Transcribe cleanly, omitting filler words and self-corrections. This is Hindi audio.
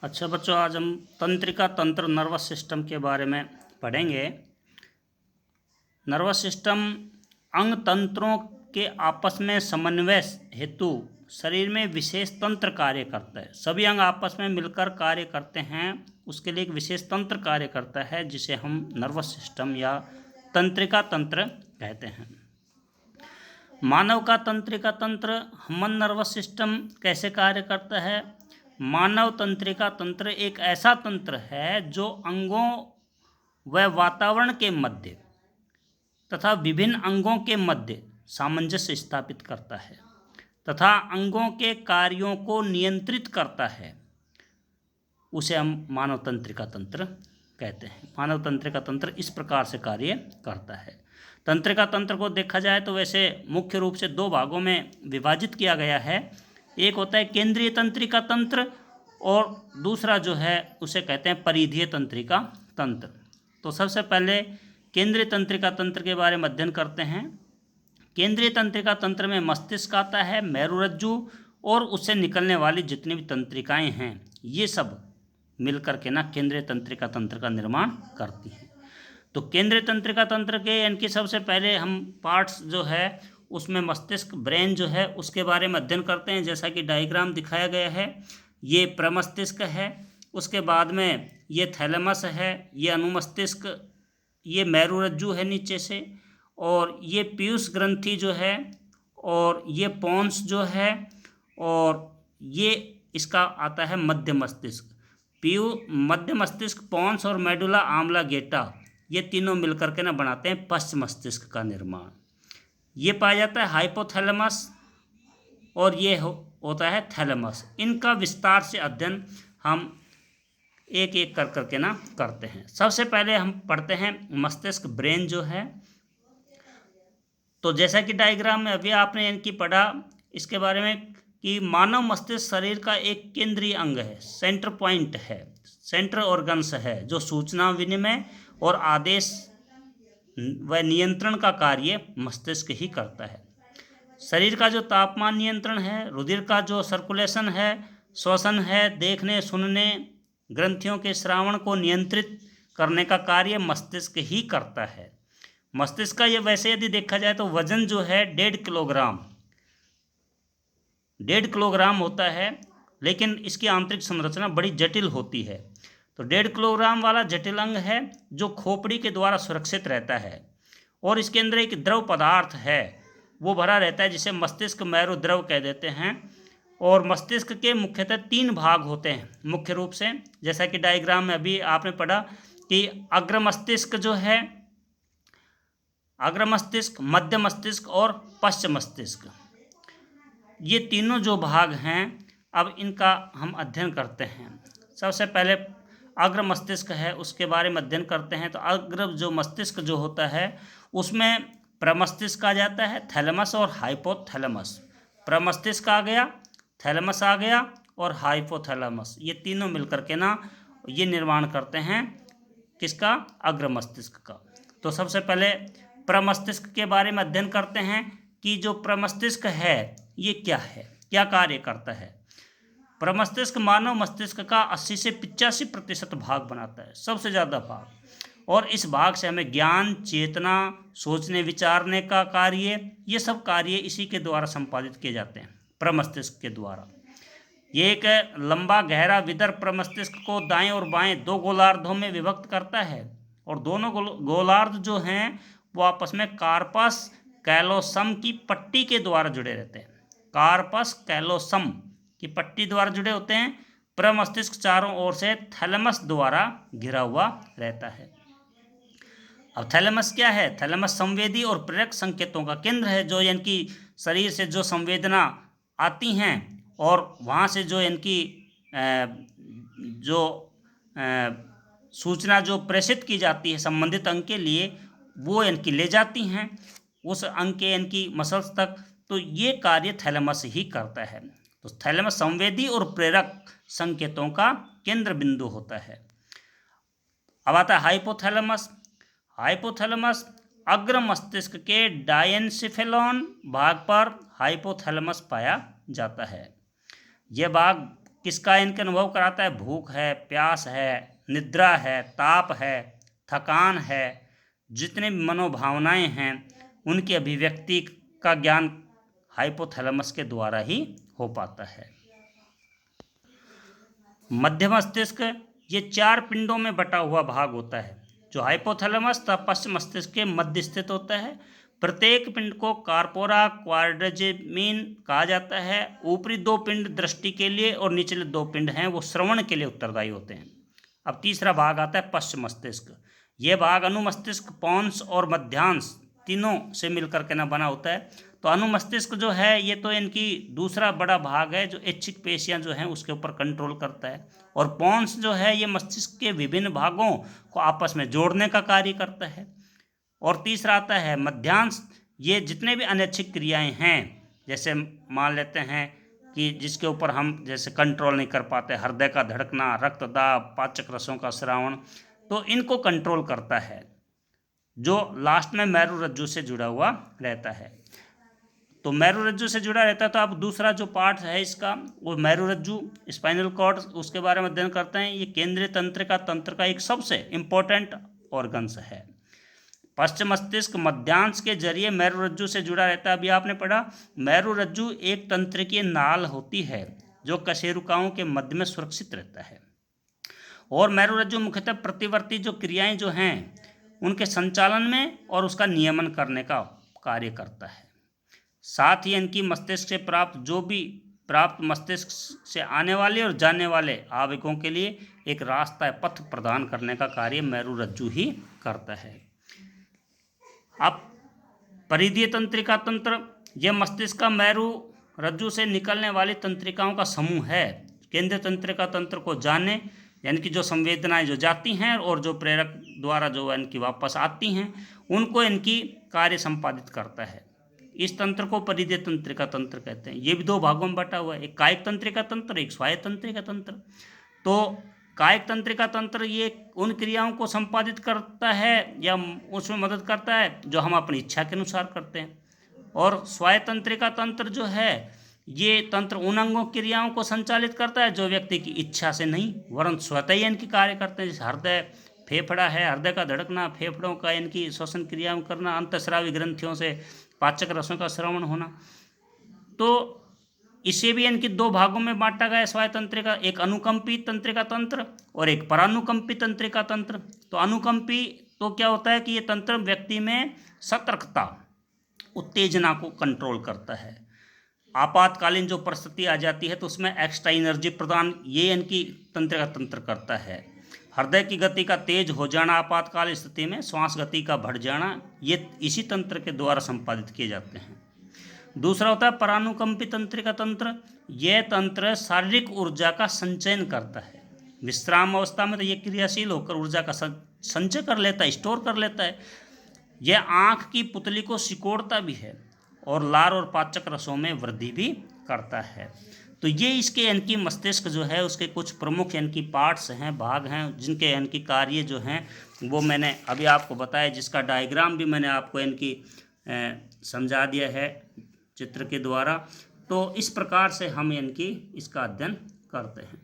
अच्छा बच्चों, आज हम तंत्रिका तंत्र नर्वस सिस्टम के बारे में पढ़ेंगे। नर्वस सिस्टम अंग तंत्रों के आपस में समन्वय हेतु शरीर में विशेष तंत्र कार्य करता है। सभी अंग आपस में मिलकर कार्य करते हैं, उसके लिए एक विशेष तंत्र कार्य करता है जिसे हम नर्वस सिस्टम या तंत्रिका तंत्र कहते हैं। मानव का तंत्रिका तंत्र ह्यूमन नर्वस सिस्टम कैसे कार्य करता है? मानव तंत्रिका तंत्र एक ऐसा तंत्र है जो अंगों व वातावरण के मध्य तथा विभिन्न अंगों के मध्य सामंजस्य स्थापित करता है तथा अंगों के कार्यों को नियंत्रित करता है। उसे हम मानव तंत्रिका तंत्र कहते हैं। मानव तंत्रिका तंत्र इस प्रकार से कार्य करता है। तंत्रिका तंत्र को देखा जाए तो वैसे मुख्य रूप से दो भागों में विभाजित किया गया है। एक होता है केंद्रीय तंत्रिका तंत्र और दूसरा जो है उसे कहते हैं परिधीय तंत्रिका तंत्र। तो सबसे पहले केंद्रीय तंत्रिका तंत्र के बारे में अध्ययन करते हैं। केंद्रीय तंत्रिका तंत्र में मस्तिष्क आता है, मेरुरज्जु और उससे निकलने वाली जितनी भी तंत्रिकाएं हैं ये सब मिलकर के ना केंद्रीय तंत्रिका तंत्र का निर्माण करती हैं। तो केंद्रीय तंत्रिका तंत्र के यानी सबसे पहले हम पार्ट्स जो है उसमें मस्तिष्क ब्रेन जो है उसके बारे में अध्ययन करते हैं। जैसा कि डायग्राम दिखाया गया है, ये प्रमस्तिष्क है, उसके बाद में ये थैलेमस है, ये अनुमस्तिष्क, ये मेरुरज्जु है नीचे से, और ये पीयूष ग्रंथि जो है, और ये पोन्स जो है, और ये इसका आता है मध्य मस्तिष्क। मध्य मस्तिष्क, पोन्स और मेडुला ऑब्लांगेटा ये तीनों मिलकर के ना बनाते हैं पश्च मस्तिष्क का निर्माण। ये पाया जाता है हाइपोथैलेमस और ये होता है थैलेमस। इनका विस्तार से अध्ययन हम एक एक कर करके ना करते हैं। सबसे पहले हम पढ़ते हैं मस्तिष्क ब्रेन जो है। तो जैसा कि डायग्राम में अभी आपने इनकी पढ़ा इसके बारे में कि मानव मस्तिष्क शरीर का एक केंद्रीय अंग है, सेंटर पॉइंट है, सेंट्रल ऑर्गन्स है जो सूचना विनिमय और आदेश व नियंत्रण का कार्य मस्तिष्क ही करता है। शरीर का जो तापमान नियंत्रण है, रुधिर का जो सर्कुलेशन है, श्वसन है, देखने सुनने, ग्रंथियों के श्रावण को नियंत्रित करने का कार्य मस्तिष्क ही करता है। मस्तिष्क का ये वैसे यदि देखा जाए तो वजन जो है 1.5 किलोग्राम होता है, लेकिन इसकी आंतरिक संरचना बड़ी जटिल होती है। तो 1.5 किलोग्राम वाला जटिल अंग है जो खोपड़ी के द्वारा सुरक्षित रहता है और इसके अंदर एक द्रव पदार्थ है वो भरा रहता है जिसे मस्तिष्क मैरो द्रव कह देते हैं। और मस्तिष्क के मुख्यतः 3 भाग होते हैं मुख्य रूप से, जैसा कि डायग्राम में अभी आपने पढ़ा कि अग्र मस्तिष्क जो है, अग्र मस्तिष्क, मध्य मस्तिष्क और पश्च मस्तिष्क, ये तीनों जो भाग हैं अब इनका हम अध्ययन करते हैं। सबसे पहले अग्र मस्तिष्क है उसके बारे में अध्ययन करते हैं। तो अग्र जो मस्तिष्क जो होता है उसमें प्रमस्तिष्क आ जाता है, थैलेमस और हाइपोथैलेमस। प्रमस्तिष्क आ गया, थैलेमस आ गया और हाइपोथैलेमस, ये तीनों मिलकर के ना ये निर्माण करते हैं किसका? अग्र मस्तिष्क का। तो सबसे पहले प्रमस्तिष्क के बारे में अध्ययन करते हैं कि जो प्रमस्तिष्क है ये क्या है, क्या कार्य करता है। प्रमस्तिष्क मानव मस्तिष्क का 80 से 85% भाग बनाता है, सबसे ज़्यादा भाग, और इस भाग से हमें ज्ञान, चेतना, सोचने विचारने का कार्य, ये सब कार्य इसी के द्वारा संपादित किए जाते हैं प्रमस्तिष्क के द्वारा। ये एक लंबा गहरा विदर प्रमस्तिष्क को दाएं और बाएं 2 गोलार्धों में विभक्त करता है और दोनों गोलार्ध जो हैं वो आपस में कार्पस कैलोसम की पट्टी के द्वारा जुड़े रहते हैं। कार्पस कैलोसम की पट्टी द्वारा जुड़े होते हैं। प्रमस्तिष्क चारों ओर से थैलेमस द्वारा घिरा हुआ रहता है। अब थैलेमस क्या है? थैलेमस संवेदी और प्रेरक संकेतों का केंद्र है, जो इनकी शरीर से जो संवेदना आती हैं और वहाँ से जो इनकी सूचना जो प्रेषित की जाती है संबंधित अंग के लिए वो इनकी ले जाती हैं उस अंग के इनकी मसल्स तक। तो ये कार्य थैलेमस ही करता है। तो थैलेमस संवेदी और प्रेरक संकेतों का केंद्र बिंदु होता है। अब आता है हाइपोथैलेमस। हाइपोथैलेमस अग्र मस्तिष्क के डायेनसेफेलॉन भाग पर हाइपोथैलेमस पाया जाता है। यह भाग किसका इनके अनुभव कराता है? भूख है, प्यास है, निद्रा है, ताप है, थकान है, जितने भी मनोभावनाएं हैं उनकी अभिव्यक्ति का ज्ञान हाइपोथैलेमस के द्वारा ही हो पाता है। मध्य मस्तिष्क ये 4 पिंडों में बटा हुआ भाग होता है। जो हाइपोथैलेमस तथा पश्च मस्तिष्क के मध्य स्थित होता है। प्रत्येक पिंड को कार्पोरा क्वाड्रिजेमिन कहा जाता है। ऊपरी 2 पिंड दृष्टि के लिए और निचले 2 पिंड हैं वो श्रवण के लिए उत्तरदायी होते हैं। अब तीसरा भाग आता है पश्च मस्तिष्क। ये भाग अनुमस्तिष्क, पोन्स और मध्यांश तीनों से मिलकर के ना बना होता है। तो अनुमस्तिष्क जो है ये तो इनकी दूसरा बड़ा भाग है जो ऐच्छिक पेशियां जो हैं उसके ऊपर कंट्रोल करता है। और पोन्स जो है ये मस्तिष्क के विभिन्न भागों को आपस में जोड़ने का कार्य करता है। और तीसरा आता है मध्यांश। ये जितने भी अनैच्छिक क्रियाएं हैं, जैसे मान लेते हैं कि जिसके ऊपर हम जैसे कंट्रोल नहीं कर पाते, हृदय का धड़कना, रक्तदाब, पाचक रसों का स्रावण, तो इनको कंट्रोल करता है, जो लास्ट में मेरुरज्जु से जुड़ा हुआ रहता है। तो मेरुरज्जु से जुड़ा रहता है। तो अब दूसरा जो पार्ट है इसका वो मेरुरज्जु, स्पाइनल कॉर्ड, उसके बारे में अध्ययन करते हैं। ये केंद्रीय तंत्रिका तंत्र का एक सबसे इम्पोर्टेंट ऑर्गन्स है। पश्च मस्तिष्क मध्यांश के जरिए मेरुरज्जु से जुड़ा रहता है। अभी आपने पढ़ा मेरुरज्जु एक तंत्रिकीय नाल होती है जो कशेरुकाओं के मध्य में सुरक्षित रहता है। और मेरुरज्जु मुख्यतः प्रतिवर्ती जो क्रियाएं जो हैं उनके संचालन में और उसका नियमन करने का कार्य करता है। साथ ही इनकी मस्तिष्क से प्राप्त मस्तिष्क से आने वाले और जाने वाले आवेगों के लिए एक रास्ता पथ प्रदान करने का कार्य मेरुरज्जु ही करता है। अब परिधीय तंत्रिका तंत्र, यह मस्तिष्क का मेरुरज्जु से निकलने वाली तंत्रिकाओं का समूह है। केंद्रीय तंत्रिका तंत्र को जाने यानी कि जो संवेदनाएं जो जाती हैं और जो प्रेरक द्वारा जो इनकी वापस आती हैं उनको इनकी कार्य संपादित करता है। इस तंत्र को परिधीय तंत्रिका तंत्र कहते हैं। ये भी 2 भागों में बटा हुआ है, एक कायिक तंत्रिका तंत्र, एक स्वायत्त तंत्रिका तंत्र। तो कायिक तंत्रिका तंत्र ये उन क्रियाओं को संपादित करता है या उसमें मदद करता है जो हम अपनी इच्छा के अनुसार करते हैं। और स्वायत्त तंत्रिका तंत्र जो है ये तंत्र उन अंगों क्रियाओं को संचालित करता है जो व्यक्ति की इच्छा से नहीं वरन स्वतः ही इनकी कार्य करते हैं। जैसे हृदय, फेफड़ा है, हृदय का धड़कना, फेफड़ों का इनकी श्वसन क्रियाओं करना, अंतःस्रावी ग्रंथियों से पाचक रसों का श्रवण होना। तो इसे भी इनके 2 भागों में बांटा गया है स्वायत्त तंत्रिका, एक अनुकंपी तंत्रिका तंत्र और एक परानुकंपी तंत्रिका तंत्र। तो अनुकंपी तो क्या होता है कि ये तंत्र व्यक्ति में सतर्कता, उत्तेजना को कंट्रोल करता है। आपातकालीन जो परिस्थिति आ जाती है तो उसमें एक्स्ट्रा एनर्जी प्रदान ये इनकी तंत्रिका तंत्र करता है। हृदय की गति का तेज हो जाना आपातकाल स्थिति में, श्वास गति का बढ़ जाना, ये इसी तंत्र के द्वारा संपादित किए जाते हैं। दूसरा होता है परानुकंपी तंत्रिका तंत्र। यह तंत्र शारीरिक ऊर्जा का संचयन करता है। विश्राम अवस्था में तो ये क्रियाशील होकर ऊर्जा का संचय कर लेता है, स्टोर कर लेता है। यह आँख की पुतली को सिकोड़ता भी है और लार और पाचक रसों में वृद्धि भी करता है। तो ये इसके इनकी मस्तिष्क जो है उसके कुछ प्रमुख इनकी पार्ट्स हैं, भाग हैं, जिनके इनकी कार्य जो हैं वो मैंने अभी आपको बताया, जिसका डायग्राम भी मैंने आपको इनकी समझा दिया है चित्र के द्वारा। तो इस प्रकार से हम इनकी इसका अध्ययन करते हैं।